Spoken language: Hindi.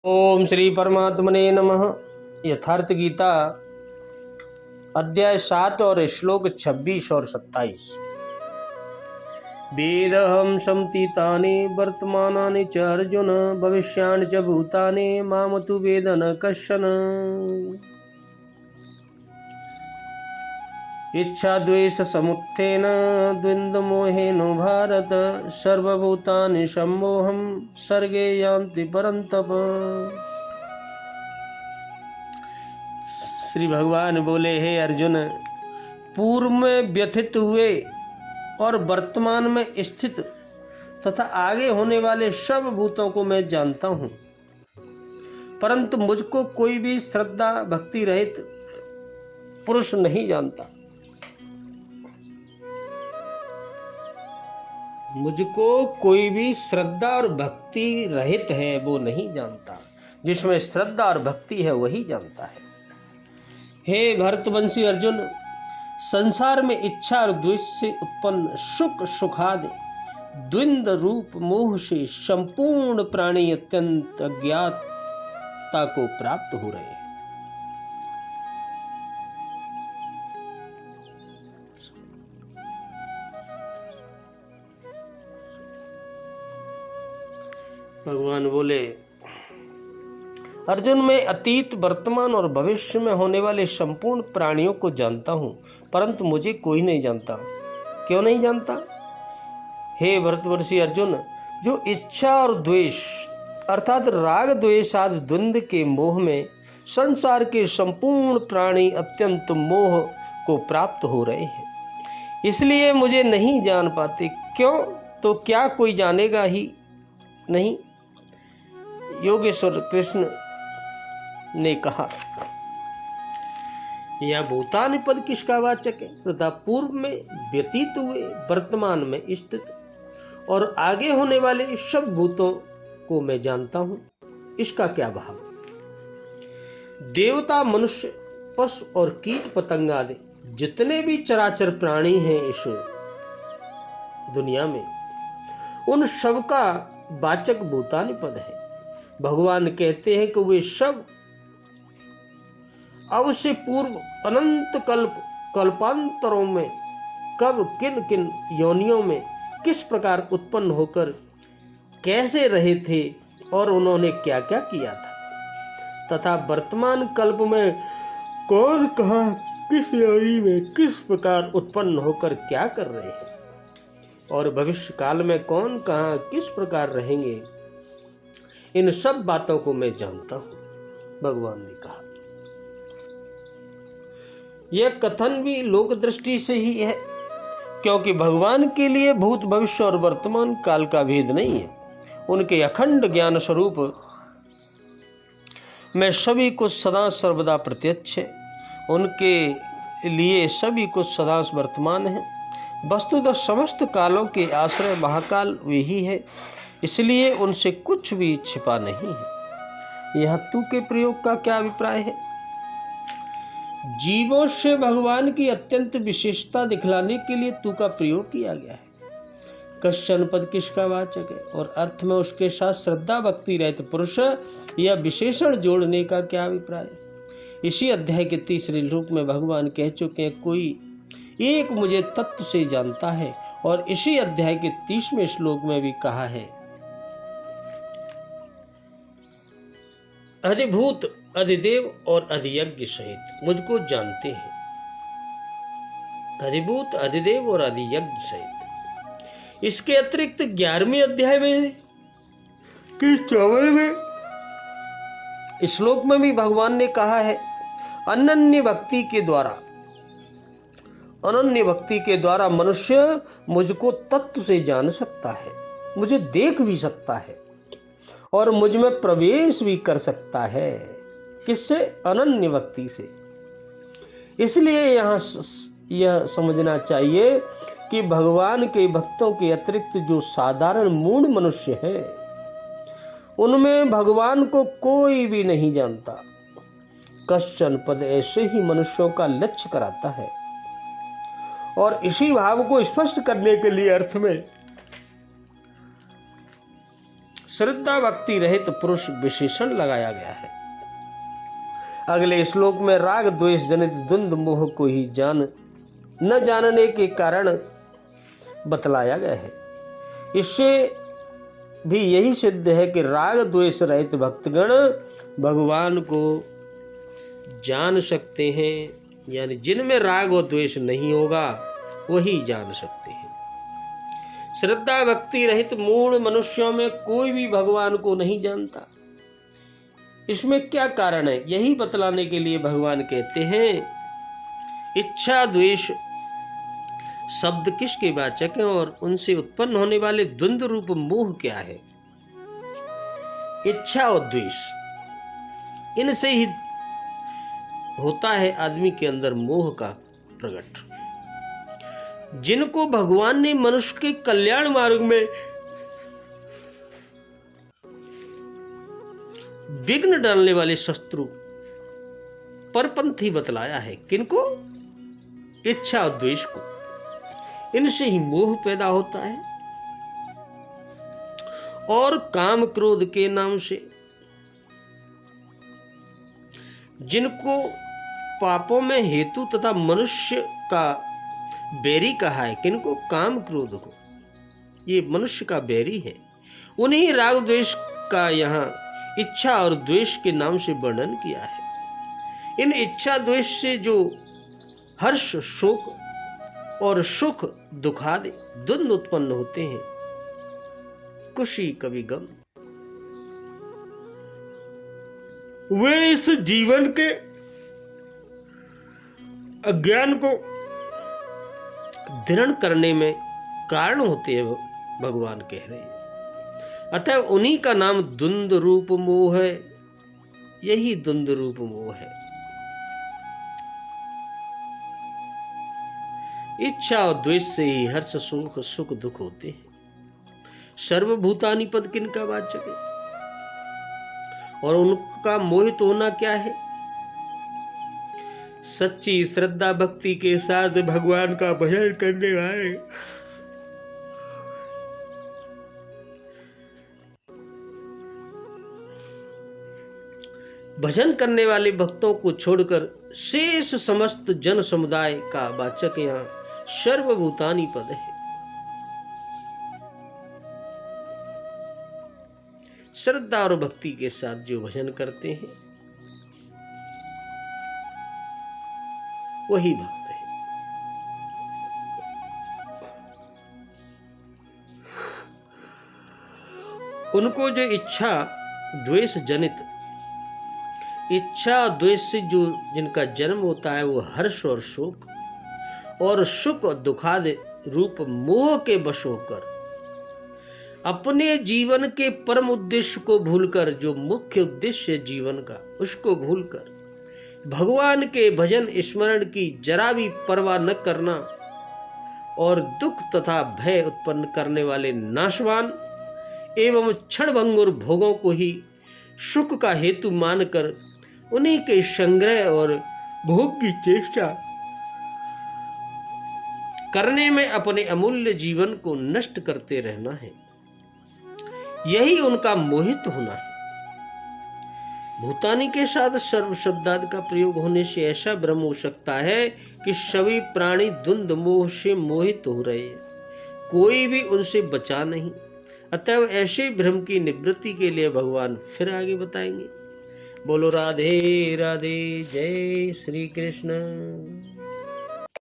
ओम श्री परमात्मने नमः। यथार्थ गीता अध्याय 7 और श्लोक 26 और 27। वेदहं समतीतानि वर्तमानानि च अर्जुन भविष्याणि च भूतानि माम तु वेद न कश्चन। इच्छा द्वेष समुत्थेन द्वन्द्वमोहेन भारत सर्वभूतानि सम्मोहं सर्गे यान्ति परन्तप। श्री भगवान बोले, हे अर्जुन, पूर्व में व्यथित हुए और वर्तमान में स्थित तथा आगे होने वाले सब भूतों को मैं जानता हूँ, परंतु मुझको कोई भी श्रद्धा भक्ति रहित पुरुष नहीं जानता। मुझको कोई भी श्रद्धा और भक्ति रहित है वो नहीं जानता। जिसमें श्रद्धा और भक्ति है वही जानता है। हे भरतवंशी अर्जुन, संसार में इच्छा और द्वेष से उत्पन्न सुख सुखादि द्वंद्व रूप मोह से संपूर्ण प्राणी अत्यंत अज्ञातता को प्राप्त हो रहे हैं। भगवान बोले, अर्जुन, मैं अतीत वर्तमान और भविष्य में होने वाले संपूर्ण प्राणियों को जानता हूँ, परंतु मुझे कोई नहीं जानता। क्यों नहीं जानता? हे भरतवर्षी अर्जुन, जो इच्छा और द्वेष अर्थात राग द्वेष आदि द्वंद्व के मोह में संसार के संपूर्ण प्राणी अत्यंत मोह को प्राप्त हो रहे हैं, इसलिए मुझे नहीं जान पाते। क्यों? तो क्या कोई जानेगा ही नहीं। योगेश्वर कृष्ण ने कहा, यह भूतानि पद किसका वाचक है? तथा पूर्व में व्यतीत हुए, वर्तमान में स्थित और आगे होने वाले सब भूतों को मैं जानता हूं। इसका क्या भाव? देवता, मनुष्य, पशु और कीट पतंग आदि जितने भी चराचर प्राणी हैं इस दुनिया में, उन सब का वाचक भूतानि पद है। भगवान कहते हैं कि वे सब अब से पूर्व अनंत कल्पांतरों में कब किन किन योनियों में किस प्रकार उत्पन्न होकर कैसे रहे थे और उन्होंने क्या क्या किया था, तथा वर्तमान कल्प में कौन कहाँ किस योनि में किस प्रकार उत्पन्न होकर क्या कर रहे हैं, और भविष्य काल में कौन कहाँ किस प्रकार रहेंगे, इन सब बातों को मैं जानता हूं। भगवान ने कहा। यह कथन भी लोक दृष्टि से ही है, क्योंकि भगवान के लिए भूत भविष्य और वर्तमान काल का भेद नहीं है। उनके अखंड ज्ञान स्वरूप में सभी कुछ सदा सर्वदा प्रत्यक्ष है। उनके लिए सभी कुछ सदा वर्तमान है। वस्तुतः समस्त कालों के आश्रय महाकाल वे ही है, इसलिए उनसे कुछ भी छिपा नहीं है। यह तू के प्रयोग का क्या अभिप्राय है? जीवों से भगवान की अत्यंत विशेषता दिखलाने के लिए तू का प्रयोग किया गया है। कश्चन पद किसका वाचक है? और अर्थ में उसके साथ श्रद्धा भक्ति रहित पुरुष यह विशेषण जोड़ने का क्या अभिप्राय है? इसी अध्याय के 3 श्लोक में भगवान कह चुके हैं, कोई एक मुझे तत्व से जानता है, और इसी अध्याय के 30वें श्लोक में भी कहा है, अधिभूत अधिदेव और अधियज्ञ सहित मुझको जानते हैं। अधिभूत अधिदेव और अधियज्ञ सहित। इसके अतिरिक्त 11वें अध्याय में कि 54वें श्लोक में भी भगवान ने कहा है, अनन्य भक्ति के द्वारा मनुष्य मुझको तत्व से जान सकता है, मुझे देख भी सकता है और मुझ में प्रवेश भी कर सकता है। किससे? अनन्य भक्ति से। इसलिए यहाँ यह समझना चाहिए कि भगवान के भक्तों के अतिरिक्त जो साधारण मूढ़ मनुष्य हैं, उनमें भगवान को कोई भी नहीं जानता। कश्चन पद ऐसे ही मनुष्यों का लक्ष्य कराता है, और इसी भाव को स्पष्ट करने के लिए अर्थ में श्रद्धा भक्ति रहित पुरुष विशेषण लगाया गया है। अगले श्लोक में राग द्वेष जनित द्वंद्व मोह को ही न जानने के कारण बतलाया गया है। इससे भी यही सिद्ध है कि राग द्वेष रहित भक्तगण भगवान को जान सकते हैं, यानी जिनमें राग और द्वेष नहीं होगा वही जान सकते हैं। श्रद्धा भक्ति रहित मूढ़ मनुष्यों में कोई भी भगवान को नहीं जानता। इसमें क्या कारण है, यही बतलाने के लिए भगवान कहते हैं, इच्छा द्वेष शब्द किसके वाचक हैं और उनसे उत्पन्न होने वाले द्वंद्व रूप मोह क्या है। इच्छा और द्वेष, इनसे ही होता है आदमी के अंदर मोह का प्रकट। जिनको भगवान ने मनुष्य के कल्याण मार्ग में विघ्न डालने वाले शत्रु परपंथी बतलाया है, किनको? इच्छा और द्वेष को। इनसे ही मोह पैदा होता है और काम क्रोध के नाम से जिनको पापों में हेतु तथा मनुष्य का बैरी कहा है, किनको? काम क्रोध को। ये मनुष्य का बैरी है। उन्हीं राग द्वेष का यहाँ इच्छा और द्वेष के नाम से वर्णन किया है। इन इच्छा द्वेष से जो हर्ष शोक और सुख दुखादि द्वंद्व उत्पन्न होते हैं, खुशी कभी गम, वे इस जीवन के अज्ञान को दृढ़ करने में कारण होते हैं, भगवान कह रहे हैं। अतः उन्हीं का नाम द्वंद्व रूप मोह है। यही द्वंद्व रूप मोह है। इच्छा और द्वेष से ही हर्ष सुख सुख दुख होते हैं। सर्वभूतानि पद किनका वाचक है और उनका मोहित होना क्या है? सच्ची श्रद्धा भक्ति के साथ भगवान का भजन करने वाले भजन करने वाले भक्तों को छोड़कर शेष समस्त जन समुदाय का वाचक यहाँ सर्वभूतानि पद है। श्रद्धा और भक्ति के साथ जो भजन करते हैं वही भक्त है। उनको जो इच्छा द्वेष जनित इच्छा द्वेष से जो जिनका जन्म होता है वो हर्ष और शोक और सुख और दुखादि रूप मोह के वश होकर अपने जीवन के परम उद्देश्य को भूलकर, जो मुख्य उद्देश्य जीवन का उसको भूलकर भगवान के भजन स्मरण की जरा भी परवाह न करना और दुख तथा भय उत्पन्न करने वाले नाशवान एवं क्षणभंगुर भोगों को ही सुख का हेतु मानकर उन्हीं के संग्रह और भोग की चेष्टा करने में अपने अमूल्य जीवन को नष्ट करते रहना है। यही उनका मोहित होना है। भूतानी के साथ सर्व शब्दादि का प्रयोग होने से ऐसा भ्रम हो सकता है कि सभी प्राणी द्वंद्व मोह से मोहित हो रहे हैं, कोई भी उनसे बचा नहीं। अतः ऐसे भ्रम की निवृत्ति के लिए भगवान फिर आगे बताएंगे। बोलो राधे राधे, जय श्री कृष्ण।